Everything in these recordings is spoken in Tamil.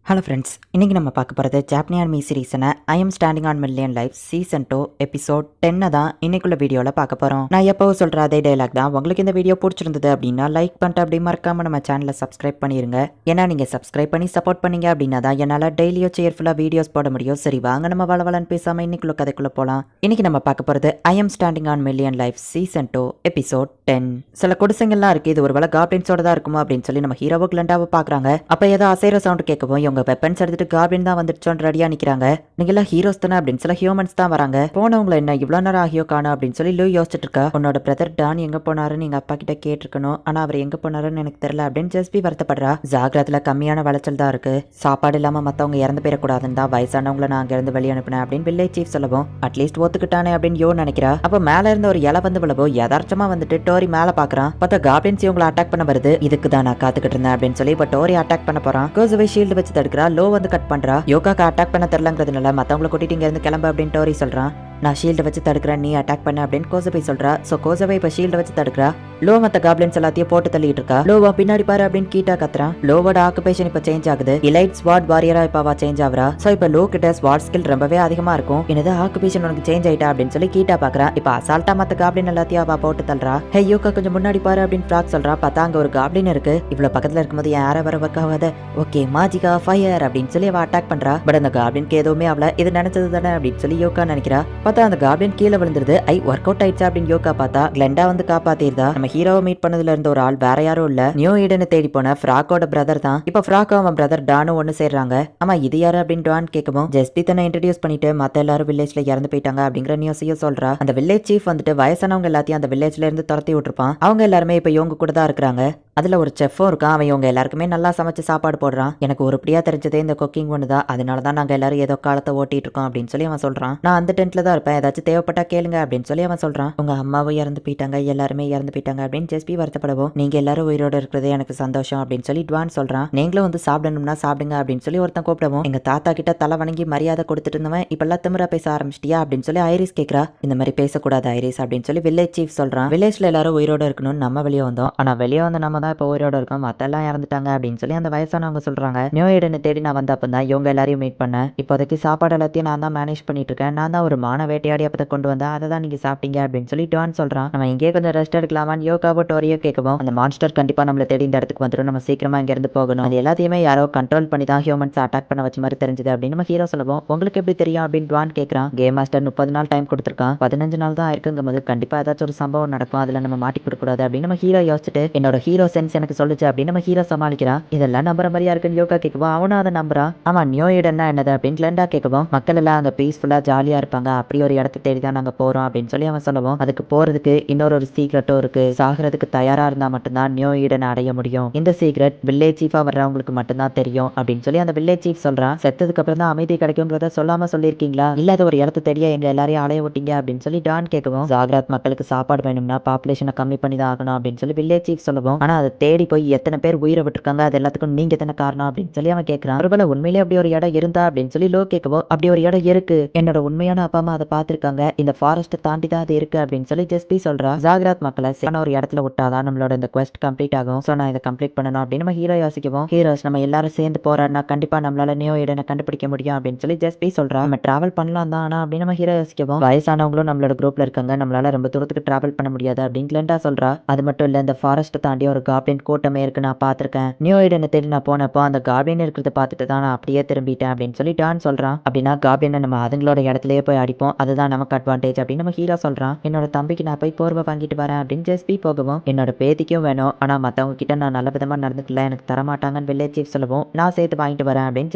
ஹலோ ஃப்ரெண்ட்ஸ், இன்றைக்கி நம்ம பார்க்க போகிறது ஜாப்பனி அனிமி சீரீஸான I am standing on million life season 2 episode 10 தான் இன்னைக்குள்ள வீடியோவில் பார்க்க போகிறோம். நான் எப்போவும் சொல்கிற அதே டைலாக் தான். உங்களுக்கு இந்த வீடியோ பிடிச்சிருந்தது அப்படின்னா லைக் பண்ணிட்டு அப்படி மறக்காம நம்ம சேனலை சப்ஸ்கிரைப் பண்ணிடுங்க. ஏன்னா நீங்கள் சப்ஸ்கிரைப் பண்ணி சப்போர்ட் பண்ணீங்க அப்படின்னா தான் என்னால் டெய்லியோ சேர்ஃபுல்லாக வீடியோஸ் போட முடியும். சரி வாங்க நம்ம வளவலன்னு பேசாமல் இன்னைக்குள்ள கதைக்குள்ளே போகலாம். இன்றைக்கி நம்ம பார்க்க போகிறது ஐ am standing on million life season 2 episode 10. சில குடிசைங்கள்லாம் இருக்குது, இது ஒரு வேளை காப்ளின்ஸோட தான் இருக்குமா அப்படின்னு சொல்லி நம்ம ஹீரோவை கிளண்டாவை பார்க்குறாங்க. அப்போ ஏதோ அசைற சவுண்ட் கேட்கவும் இவங்க வெப்பன்ஸ் எடுத்துட்டு காப்ளின் தான் வந்துடுச்சோன்னு ரெடியா நிக்கிறாங்க. நீங்க எல்லாம் ஹீரோஸ் தானே அப்படின்னு சில ஹியூமன்ஸ் தான் வராங்க. போனவங்களை என்ன இவ்வளவு நேரம் ஆகியோ காணோம் அப்படின்னு சொல்லி லூ யோசிச்சுட்டு இருக்கா. உன்னோட பிரதர் டான் எங்க போனாருன்னு எங்க அப்பா கிட்ட கேட்டிருக்கணும், ஆனா அவர் எங்க போனாருன்னு எனக்கு தெரியல அப்படின்னு ஜெஸ்பி வருத்தப்படுறா. ஜாகிரத்துல கம்மியான விளைச்சல் தான் இருக்கு, சாப்பாடு இல்லாம மத்தவங்க இறந்து போயிடக்கூடாதுன்னு தான் வயசானவங்களை நான் அங்க இருந்து வெளியே அனுப்பினேன் அப்படின்னு வில்லேஜ் சீஃப் சொல்லவும் அட்லீஸ்ட் ஒத்துக்கிட்டானே அப்படின்னு யோ நினைக்கிறா. அப்ப மேல இருந்த ஒரு இலை வந்து விழவோ யதார்த்தமா வந்துட்டு டோரி மேல பாக்குறான். பார்த்தா காப்ளின்ஸ் இவங்களை அட்டாக் பண்ண வருது. இதுக்கு தான் நான் காத்துக்கிட்டு இருந்தேன் அப்படின்னு சொல்லி இப்ப டோரி அட்டாக் பண்ண போறான். கோசுவை ஷீல்டு வச்சு தடுக்கிறா. லோ வந்து கட் பண்றா. யோகாக்கு அட்டாக் பண்ண தெரியலங்கிறதுனால மத்தவங்களை கூட்டிட்டு இங்க இருந்து கிளம்ப அப்படின்னு டோரி சொல்றான். நான் ஷீல்டு வச்சு தடுக்கிறேன், நீ அட்டாக் பண்ண அப்படின்னு கோசபை சொல்றா. சோ கோசபை இப்ப ஷீல்டு வச்சு தடுக்கிறா. லோ மத்த காப்ளின்ஸ் எல்லாத்தையும் போட்டு தள்ளிட்டு இருக்கா. லோவா பின்னாடி பாரு அப்படின்னு கீட்டா கத்துறான். லோவோட ஆக்குபேஷன் இப்ப சேஞ்ச் ஆகுது. எலைட் ஸ்வாட் வாரியரா இப்ப சேஞ்ச் ஆகுறா. சோ இப்ப லோ கிட்ட ஸ்வாட் ஸ்கில் ரொம்பவே அதிகமா இருக்கும். என்னது ஆக்குபேஷன் உனக்கு சேஞ்ச் ஆயிட்டா அப்படின்னு சொல்லி கீட்டா பாக்குறா. இப்ப அசால்ட்டா மத்த காப்ளின் எல்லாத்தையும் அவ போட்டு தள்ளுறா. ஹே யோகா கொஞ்சம் முன்னாடி பாரு அப்படின்னு ஃப்ராக் சொல்றா. பார்த்தா அங்க ஒரு காப்ளின் இருக்கு. இவ்வளவு பக்கத்துல இருக்கும்போது யார வர வக்காவாத ஓகே மாஜிகா ஃபயர் அப்படின்னு சொல்லி அவ அட்டாக் பண்றா. பட் அந்த காப்ளின்க்கு எதுவுமே அவள இது நினைச்சது தானே அப்படின்னு சொல்லி யோகா நினைக்கிறா. பார்த்தா அந்த காப்ளின் கீழே விழுந்துருது. ஒர்க் அவுட் ஆயிடுச்சா அப்படின்னு யோகா பார்த்தா கிளெண்டா வந்து காப்பாத்திருந்தா. நம்ம ஹீரோவை மீட் பண்ணதுல இருந்த ஒரு ஆள் வேற யாரும் இல்ல, நியூ ஈடனை தேடி போன ஃப்ராக்கோட பிரதர் தான். இப்ப ஃப்ராக்கும் அவன் பிரதர் டானும் ஒன்னு சேர்றாங்க. ஆமா இது யாரு அப்படின்னு டான் கேட்கவும் ஜெஸ்பி தன்னை இன்ட்ரடியூஸ் பண்ணிட்டு மத்த எல்லாரும் வில்லேஜ்ல இறந்து போயிட்டாங்க அப்படிங்கிற நியூஸையும் சொல்றா. அந்த வில்லேஜ் சீஃப் வந்துட்டு வயசானவங்க எல்லாத்தையும் அந்த வில்லேஜ்ல இருந்து துரத்தி விட்டுருப்பான். அவங்க எல்லாருமே இப்ப இவங்க கூட தான் இருக்கிறாங்க. அதுல ஒரு செஃப்பும் இருக்கான். அவன் இவங்க எல்லாருக்குமே நல்லா சமைச்சு சாப்பாடு போடுறான். எனக்கு உருப்படியா தெரிஞ்சதே இந்த குக்கிங் ஒண்ணுதான், அதனாலதான் நாங்க எல்லாரும் ஏதோ காலத்தை ஓட்டிட்டு இருக்கோம் அப்படின்னு சொல்லி அவன் சொல்றான். நான் அந்த டென்ட்ல தான் இருப்பேன், ஏதாச்சும் தேவைப்பட்டா கேளுங்க அப்படின்னு சொல்லி அவன் சொல்றான். உங்க அம்மாவும் இறந்து போயிட்டாங்க, எல்லாருமே இறந்து போயிட்டாங்க அப்படின்னு ஜெஸ்பி வருத்தப்படவும் நீங்க எல்லாரும் உயிரோட இருக்கிறதே எனக்கு சந்தோஷம் அப்படின்னு சொல்லி டுவான் சொல்றான். நீங்களும் வந்து சாப்பிடணும்னா சாப்பிடுங்க அப்படின்னு சொல்லி ஒருத்தன் கூப்பிடவும் எங்க தாத்தா கிட்ட தலை வணங்கி மரியாதை கொடுத்துட்டு இருந்தவன் இப்பெல்லாம் திமிரா பேச ஆரம்பிச்சிட்டியா அப்படின்னு சொல்லி ஐரிஸ் கேட்கறா. இந்த மாதிரி பேசக்கூடாது ஐரிஸ் அப்படின்னு சொல்லி வில்லேஜ் சீஃப் சொல்றான். வில்லேஜ்ல எல்லாரும் உயிரோட இருக்கணும்னு நம்ம வெளியே வந்தோம், ஆனா வெளியே வந்து நம்ம தான் இப்போ உயிரோட இருக்கோம், மத்தெல்லாம் இறந்துட்டாங்க அப்படின்னு சொல்லி அந்த வயசானவங்க சொல்றாங்க. நியூ ஈடனை தேடி நான் வந்த அப்பதான் இவங்க எல்லாரையும் மீட் பண்ணேன். இப்போதைக்கு சாப்பாடு எல்லாத்தையும் நான் தான் மேனேஜ் பண்ணிட்டு இருக்கேன், நான் தான் ஒரு மான வேட்டையாடி அப்பதை கொண்டு வந்தேன், அதை தான் நீங்க சாப்பிட்டீங்க அப்படின்னு சொல்லி டான் சொல்றான். நம்ம இங்கே கொஞ்சம் ரெஸ்ட் எடுக்கலாமான்னு யோகாவோ டோரியோ கேட்கவும் அந்த மான்ஸ்டர் கண்டிப்பா நம்மள தேடி இந்த இடத்துக்கு வந்துடும், நம்ம சீக்கிரமா இங்க இருந்து போகணும், அது எல்லாத்தையுமே யாரோ கண்ட்ரோல் பண்ணி தான் ஹியூமன்ஸ் அட்டாக் பண்ண வச்ச மாதிரி தெரிஞ்சது அப்படின்னு நம்ம ஹீரோ சொல்லுவோம். உங்களுக்கு எப்படி தெரியும் அப்படின்னு டுவான் கேட்கறான். கேம் மாஸ்டர் 30 நாள் டைம் கொடுத்துருக்கான், 15 நாள் தான் இருக்குங்கும் போது கண்டிப்பா ஏதாச்சும் ஒரு சம்பவம் நடக்கும், அதுல நம்ம மாட்டி கொடுக்க கூடாது அப்படின்னு நம்ம ஹீரோ யோசிச்சுட்டு என்னோட ஹீரோ சென்ஸ் எனக்கு சொல்லுச்சு அப்படின்னு நம்ம ஹீரோ சமாளிக்கிறான். இதெல்லாம் நம்புற மாதிரியா இருக்குன்னு யோகா கேட்கவும் அவனும் அதை நம்புறான். ஆமா நியூ ஈடன்னா என்னது அப்படின்னு கிளெண்டா கேட்கவும் மக்கள் எல்லாம் அங்க பீஸ்ஃபுல்லா ஜாலியா இருப்பாங்க, அப்படி ஒரு இடத்தை தேடி தான் நாங்க போறோம் அப்படின்னு சொல்லி அவன் சொல்லவும் அதுக்கு போறதுக்கு இன்னொரு சீக்ரெட்டும் இருக்கு, சாகிறதுக்கு தயாரா இருந்தா மட்டும்தான் நியூ ஈடனை அடைய முடியும், இந்த சீக்ரெட் வில்லேஜ் சீஃபா வர்றவங்களுக்கு மட்டும்தான் தெரியும் அப்படின்னு சொல்லி அந்த வில்லேஜ் சீஃப் சொல்றான். செத்ததுக்கு அப்புறம் தான் அமைதி கிடைக்கும்ன்றத சொல்லாம சொல்லியிருக்கீங்களா, இல்லாத ஒரு இடத்த தேடியா எங்க எல்லாரையும் அலைய விட்டீங்க அப்படின்னு சொல்லி டான் கேட்கவும் ஜாகிரத் மக்களுக்கு சாப்பாடு வேணும்னா பாப்புலேஷனை கம்மி பண்ணி தான் ஆகணும் அப்படின்னு சொல்லி வில்லேஜ் சீஃப் சொல்லவும் ஆனா அதை தேடி போய் எத்தனை பேர் உயிரை விட்டுருக்காங்க, அது எல்லாத்துக்கும் நீங்க எத்தனை காரணம் அப்படின்னு சொல்லி அவன் கேட்கறான். ஒருவேளை உண்மையிலே அப்படி ஒரு இடம் இருந்தா அப்படின்னு சொல்லி லோ கேட்கவும் அப்படி ஒரு இடம் இருக்கு, என்னோட உண்மையான அப்பா அம்மா அதை பார்த்திருக்காங்க, இந்த ஃபாரஸ்ட் தாண்டி தான் அது இருக்கு அப்படின்னு சொல்லி ஜெஸ்பி சொல்றா. ஜாகிரத் மக்களை ஒரு இடத்துல விட்டாதான் நம்மளோட இந்த குவெஸ்ட் கம்ப்ளீட் ஆகும், சோ நான் இதை கம்ப்ளீட் பண்ணணும் அப்படின்னு நம்ம ஹீரோ யோசிக்கவும் ஹீரோஸ் நம்ம எல்லாரும் சேர்ந்து போறாருன்னா கண்டிப்பா நம்மளால நியூ ஈடனை கண்டுபிடிக்க முடியும் அப்படின்னு சொல்லி ஜெஸ்பி சொல்றா. நம்ம டிராவல் பண்ணலாம் தான், ஆனா அப்படின்னு நம்ம ஹீரோ யோசிக்கவும் வயசானவங்களும் நம்மளோட குரூப்ல இருக்காங்க, நம்மளால ரொம்ப தூரத்துக்கு டிராவல் பண்ண முடியாது அப்படின்னு கிளெண்டா சொல்றா. அது மட்டும் இல்ல இந்த ஃபாரஸ்ட் தாண்டி ஒரு காப்ளின் கூட்டமே இருக்கு, நான் பார்த்திருக்கேன், நியூ ஈடனை தேடி நான் போனப்போ அந்த காப்ளின் இருக்கிறத பார்த்துட்டு தான் நான் அப்படியே திரும்பிட்டேன் அப்படின்னு சொல்லி டான் சொல்றான். அப்படின்னா காப்ளினை நம்ம அதுங்களோட இடத்துலயே போய் அடிப்போம், அதுதான் நமக்கு அட்வான்டேஜ் அப்படின்னு நம்ம ஹீரோ சொல்றான். என்னோட தம்பிக்கு நான் போய் போர்வை வாங்கிட்டு வரேன் அப்படின்னு ஜெஸ்பி போகவும் என்னோட பேத்திக்கும் வேணும், ஆனா மத்தவங்க கிட்ட நான் நல்ல விதமா நடந்துக்கல, எனக்கு தரமாட்டாங்கன்னு வில்லேஜ் சீஃப் சொல்லவும் நான் சேர்த்து வாங்கிட்டு வரேன் அப்படின்னு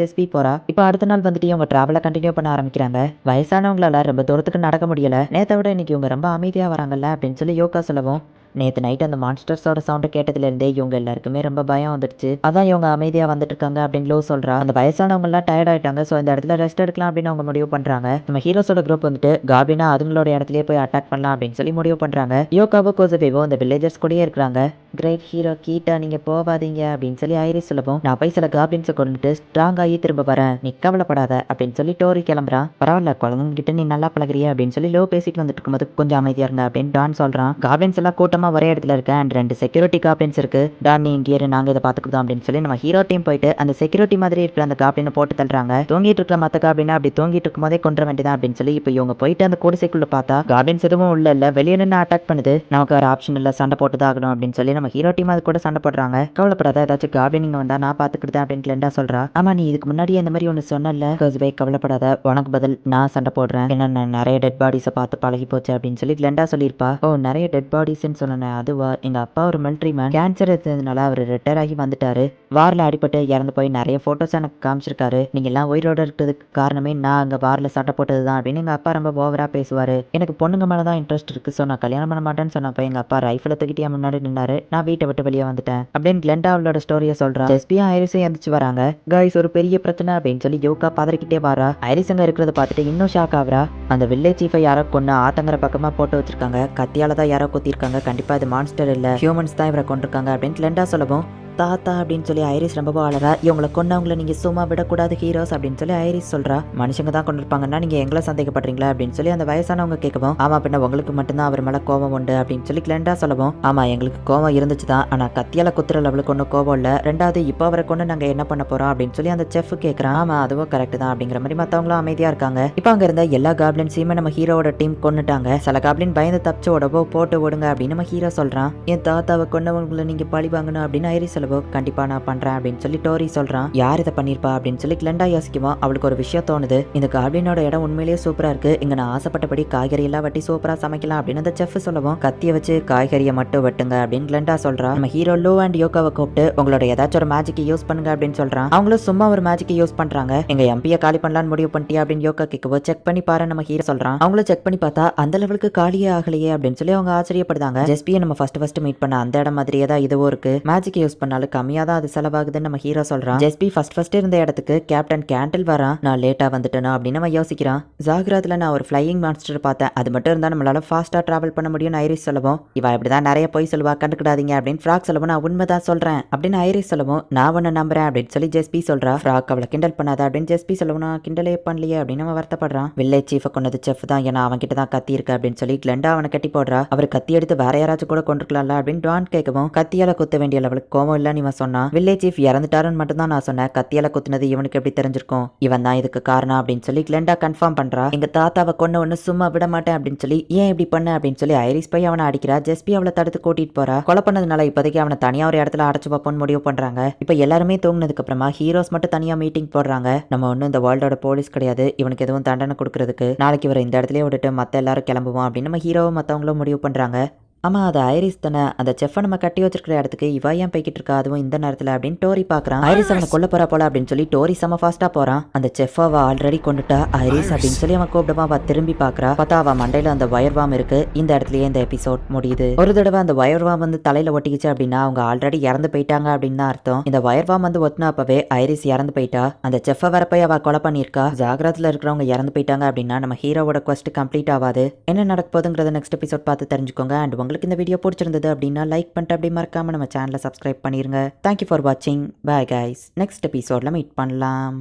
ஜெஸ்பி போறா. இப்போ அடுத்த நாள் வந்துட்டு இவங்க டிராவலை கண்டினியூ பண்ண ஆரம்பிக்கிறாங்க. வயசானவங்களால ரொம்ப தூரத்துக்கு நடக்க முடியல, நேத்தை விட இன்னைக்கு இவங்க ரொம்ப அமைதியா வராங்கல்ல அப்படின்னு சொல்லி யோகா சொல்லவும் நேற்று நைட் அந்த மான்ஸ்டர்ஸோட சவுண்டு கேட்டதுலேருந்தே இவங்க எல்லாருக்குமே ரொம்ப பயம் வந்துடுச்சு, அதான் இவங்க அமைதியாக வந்துட்டு இருக்காங்க அப்படின்னு லோ சொல்றா. அந்த வயசானவங்கலாம் டயர்ட் ஆயிட்டாங்க, ஸோ இந்த இடத்துல ரெஸ்ட் எடுக்கலாம் அப்படின்னு அவங்க முடிவு பண்றாங்க. நம்ம ஹீரோஸோட குரூப் வந்துட்டு காபினா அதுங்களோட இடத்துலயே போய் அட்டாக் பண்ணலாம் அப்படின்னு சொல்லி முடிவு பண்றாங்க. யோகாவோ கோசபேவோ இந்த வில்லேஜர்ஸ் கூடயே இருக்கிறாங்க. கிரேட் ஹீரோ கீட்டா நீங்க போவாதீங்க அப்படின்னு சொல்லி ஐரிஸ் சொல்லவும் நான் போய் சில காப்ளின்ஸை கொண்டுட்டு ஸ்ட்ராங் ஆகி திரும்ப வரேன், நீ கவலைப்படாத அப்படின்னு சொல்லி டோரி கிளம்புறான். பரவாயில்ல குழந்தைங்க கிட்ட நீ நல்லா பழகுறிய அப்படின்னு சொல்லி லோ பேசிட்டு வந்துட்டு இருக்கும்போது கொஞ்சம் அமைதியா இருங்க அப்படின்னு டான் சொல்றான். காப்ளின்ஸ் எல்லாம் கூட்டம் மொத்தமா ஒரே இடத்துல இருக்க அண்ட் 2 செக்யூரிட்டி காப்ளின்ஸ் இருக்கு. டான் நீ இங்கே இரு, நாங்க இதை பாத்துக்கிட்டோம் அப்படின்னு சொல்லி நம்ம ஹீரோ டீம் போயிட்டு அந்த செக்யூரிட்டி மாதிரி இருக்கிற அந்த காப்ளினை போட்டு தள்ளுறாங்க. தூங்கிட்டு இருக்கிற மத்த காப்ளினா அப்படி தூங்கிட்டு இருக்கும் போதே கொன்ற வேண்டியதான் அப்படின்னு சொல்லி இப்போ இவங்க போயிட்டு அந்த குடிசைக்குள்ள பார்த்தா காப்ளின்ஸ் எதுவும் உள்ள இல்ல, வெளியே நின்று அட்டாக் பண்ணுது. நமக்கு ஒரு ஆப்ஷன் இல்ல, சண்டை போட்டுதான் ஆகணும் அப்படின்னு சொல்லி நம்ம ஹீரோ டீம் அது கூட சண்டை போடுறாங்க. கவலைப்படாத, ஏதாச்சும் காப்ளின் இங்க வந்தா நான் பாத்துக்கிட்டேன் அப்படின்னு கிளெண்டா சொல்றா. ஆமா, நீ இதுக்கு முன்னாடியே இந்த மாதிரி ஒன்னு சொன்னல கோஸ்பே, கவலைப்படாத, உனக்கு பதில் நான் சண்டை போடுறேன். ஏன்னா நான் நிறைய டெட் பாடிஸை பார்த்து பழகி போச்சு அப்படின்னு சொல்லி கிளெண்டா சொல்லியிருப்பா. ஓ, நிறைய டெட் பாடிஸ்ன்னு சொன்னேன் அதுவா? எங்க அப்பா ஒரு மிலிட்ரி மேன், கேன்சர் இருந்ததுனால அவர் ரிட்டையர் ஆகி வந்துட்டாரு. வார்ல அடிபட்டு இறந்து போய் நிறைய போட்டோஸ் எனக்கு காமிச்சிருக்காரு. நீங்க எல்லாம் உயிரோட இருக்கிறதுக்கு காரணமே நான் அங்க வார்ல சண்டை போட்டதுதான் அப்படின்னு எங்க அப்பா ரொம்ப ஓவரா பேசுவாரு. எனக்கு பொண்ணுங்க மேலதான் இன்ட்ரெஸ்ட் இருக்கு, ஸோ நான் கல்யாணம் பண்ண மாட்டேன்னு சொன்னப்ப எங்க அப்பா ரைஃபிளை தூக்கிட்டு என் முன்னாடி நின்னாரு. நான் வீட்டை விட்டு வெளியே வந்துட்டேன் அப்படின்னு கிளெண்டா அவளோட ஸ்டோரியை சொல்றா. ஜெஸ்பியும் ஐரிஸும் எந்திரிச்சு வராங்க. கைஸ், ஒரு பெரிய பிரச்சனை அப்படின்னு சொல்லி யோகா பதறிக்கிட்டே வரா. ஐரிஸ் அங்க இருக்கிறத பார்த்துட்டு இன்னும் ஷாக் ஆகுறா. அந்த வில்லேஜ் சீஃபை யாரோ கொண்டு ஆத்தங்கர பக்கமா போட்டு வச்சிருக்காங்க. கத்தியால தான் யாரோ குத்திருக்காங்க. கண்டிப்பா இது மான்ஸ்டர் இல்ல, ஹியூமன்ஸ் தான் இவரை கொண்டிருக்காங்க அப்படின்னு கிளெண்டா சொல்லவும் தாத்தா அப்படின்னு சொல்லி ஐரிஸ் ரொம்ப அழறா. இவங்களை கொண்டவங்களை நீங்க சும்மா விடக்கூடாது ஹீரோஸ் அப்படின்னு சொல்லி ஐரிஸ் சொல்றா. மனுஷங்க தான் கொண்டிருப்பாங்கன்னா நீங்க எங்களை சந்தேகப்படுறீங்களா அப்படின்னு சொல்லி அந்த வயசானவங்க கேட்கவும், ஆமா பின்ன உங்களுக்கு மட்டும்தான் அவர் மேல கோபம் உண்டு அப்படின்னு சொல்லி கிளெண்டா சொல்லவும், ஆமா எங்களுக்கு கோபம் இருந்துச்சு தான், ஆனா கத்தியால குத்துற லெவலுக்கு ஒன்றும் கோபம் இல்ல. ரெண்டாவது இப்போ அவரை கொண்டு நாங்க என்ன பண்ண போறோம் அப்படின்னு சொல்லி அந்த செஃப் கேட்கறான். ஆமா அதுவும் கரெக்ட் தான் அப்படிங்கிற மாதிரி மத்தவங்களும் அமைதியா இருக்காங்க. இப்போ அங்க இருந்த எல்லா காப்ளின்ஸையுமே நம்ம ஹீரோவோட டீம் கொண்டுட்டாங்க. சில காப்ளின் பயந்து தப்பிச்சு ஓடவோ போட்டு ஓடுங்க அப்படின்னு நம்ம ஹீரோ சொல்றான். என் தாத்தாவை கொண்டவங்களை நீங்க பழி வாங்கணும் அப்படின்னு ஐரிஸ் சொல்லவோ, கண்டிப்பா நான் பண்றேன் அப்படின்னு சொல்லி டோரி சொல்றான். யார் இதை பண்ணிருப்பா அப்படின்னு சொல்லி கிளெண்டா யோசிக்குவோம். அவளுக்கு ஒரு விஷயம் தோணுது. இந்த காப்ளினோட இடம் உண்மையிலேயே சூப்பரா இருக்கு. இங்க நான் ஆசைப்பட்டபடி காய்கறி எல்லாம் வெட்டி சூப்பரா சமைக்கலாம் அப்படின்னு அந்த செஃப் சொல்லவும், கத்திய வச்சு காய்கறியை மட்டும் வெட்டுங்க அப்படின்னு கிளெண்டா சொல்றான். நம்ம ஹீரோ லோ அண்ட் யோகாவை கூப்பிட்டு உங்களோட ஏதாச்சும் ஒரு மேஜிக்கை யூஸ் பண்ணுங்க அப்படின்னு சொல்றான். அவங்களும் சும்மா ஒரு மேஜிக்கை யூஸ் பண்றாங்க. எங்க எம்பியை காலி பண்ணலான்னு முடிவு பண்ணிட்டியா அப்படின்னு யோகா கேட்கவோ, செக் பண்ணி பாரு நம்ம ஹீரோ சொல்றான். அவங்களும் செக் பண்ணி பார்த்தா அந்த லெவலுக்கு காலியே ஆகலையே அப்படின்னு சொல்லி அவங்க ஆச்சரியப்படுதாங்க. ஜெஸ்பியை நம்ம ஃபர்ஸ்ட் மீட் பண்ண அந்த இடம் மாதிரியே தான் இதுவும் இருக்கு. மேஜிக் யூஸ் பண்ணாலும் கம்மியா தான் அது செலவாகுதுன்னு நம்ம ஹீரோ சொல்றான். ஜெஸ்பி ஃபர்ஸ்ட் இருந்த இடத்துக்கு கேப்டன் கேண்டில் வரான். நான் லேட்டா வந்துட்டேனா அப்படின்னு நம்ம யோசிக்கிறான். ஜாகிரத்ல நான் ஒரு ஃபிளையிங் மான்ஸ்டர் பார்த்தேன், அது மட்டும் இருந்தா நம்மளால ஃபாஸ்டா டிராவல் பண்ண முடியும் ஐரிஸ் சொல்லவும், இவ இப்படிதான் நிறைய போய் சொல்லுவா, கண்டுக்கிடாதீங்க அப்படின்னு ஃப்ராக் சொல்லவும், நான் உண்மைதான் சொல்றேன் அப்படின்னு ஐரிஸ் சொல்லவும், நான் உன்னை நம்புறேன் அப்படின்னு சொல்லி ஜெஸ்பி சொல்றா. ஃப்ராக் அவளை கிண்டல் பண்ணாத அப்படின்னு ஜெஸ்பி சொல்லவும், நான் கிண்டலே பண்ணலையே அப்படின்னு அவன் வருத்தப்படுறான். வில்லேஜ் சீஃபை கொண்டது செஃப் தான், ஏன்னா அவன் கிட்ட தான் கத்தி இருக்கு அப்படின்னு சொல்லி கிளெண்டா அவனை கட்டி போடுறா. அவர் கத்தி எடுத்து வேற யாராச்சும் கூட கொண்டிருக்கலாம்ல அப்படின்னு டான் கேட்கவும், கத்தியால குத்த வேண்டிய லெவலுக்கு கோவம் இல்லன்னு இவன் சொன்னான். வில்லேஜ் சீஃப் இறந்துட்டாருன்னு மட்டும் தான் நான் சொன்னேன், கத்தியால குத்துனது இவனுக்கு எப்படி தெரிஞ்சிருக்கும், இவன் தான் இதுக்கு காரணம் அப்படின்னு சொல்லி கிளெண்டா கன்ஃபார்ம் பண்றா. எங்க தாத்தாவை கொண்டு ஒன்னு சும்மா விட மாட்டேன் அப்படின்னு சொல்லி, ஏன் இப்படி பண்ண அப்படின்னு சொல்லி ஐரிஸ் போய் அவனை அடிக்கிறா. ஜெஸ்பி அவளை தடுத்து கூட்டிட்டு போறா. கொலை பண்ணதுனால இப்போதைக்கு அவனை தனியா ஒரு இடத்துல அடைச்சு வைப்போன்னு முடிவு பண்றாங்க. இப்போ எல்லாருமே தூங்கினதுக்கு அப்புறமா ஹீரோஸ் மட்டும் தனியா மீட்டிங் போடுறாங்க. நம்ம ஒன்னும் இந்த வேர்ல்டோட போலீஸ் கிடையாது, இவனுக்கு எதுவும் தண்டனை கொடுக்கறதுக்கு. நாளைக்கு இவரை இந்த இடத்துல விட்டுட்டு மத்த எல்லாரும் கிளம்புவோம் அப்படின்னு நம்ம ஹீரோவும் மத்தவங்களும் முடிவு பண்றாங்க. ஆமா அது ஐரிஸ் தானே, அந்த செஃப்பை நம்ம கட்டி வச்சிருக்கிற இடத்துக்கு இவ ஏன் போய்கிட்டு இருக்கா அதுவும் இந்த நேரத்துல அப்படின்னு டோரி பாக்குறான். ஐரிஸ் அவனை கொல்ல போறா போல அப்படின்னு சொல்லி டோரி செம ஃபாஸ்டா போறான். அந்த செஃப் அவ ஆல்ரெடி கொண்டுட்டா ஐரிஸ் அப்படின்னு சொல்லி அவன் கூப்பிடுவான். அவ திரும்பி பாக்குறா. பார்த்தா அவ மண்டையில அந்த வயர்வாம் இருக்கு. இந்த இடத்துலயே இந்த எபிசோட் முடியுது. ஒரு தடவை அந்த வயர்வாம் வந்து தலையில ஒட்டிக்கிச்சு அப்படின்னா அவங்க ஆல்ரெடி இறந்து போயிட்டாங்க அப்படின்னு தான் அர்த்தம். இந்த வயர்வாம் வந்து ஒட்டினா அப்பவே ஐரிஸ் இறந்து போயிட்டா. அந்த செஃப்பை வர போய் அவ கொலை பண்ணிருக்கா. ஜாகிரத்ல இருக்கிறவங்க இறந்து போயிட்டாங்க அப்படின்னா நம்ம ஹீரோவோட குவெஸ்ட் கம்ப்ளீட் ஆகாது. என்ன நடக்க போகுதுங்கிறத நெக்ஸ்ட் எபிசோட் பார்த்து தெரிஞ்சுக்கோங்க. அண்ட் உங்களுக்கு இந்த வீடியோ பிடிச்சிருந்தது அப்படின்னா லைக் பண்ணிட்டு அப்படி மறக்காம நம்ம சேனலை சப்ஸ்கிரைப் பண்ணிருங்க. தேங்க்யூ ஃபார் வாட்சிங். Bye guys. நெக்ஸ்ட் எபிசோட்ல மீட் பண்ணலாம்.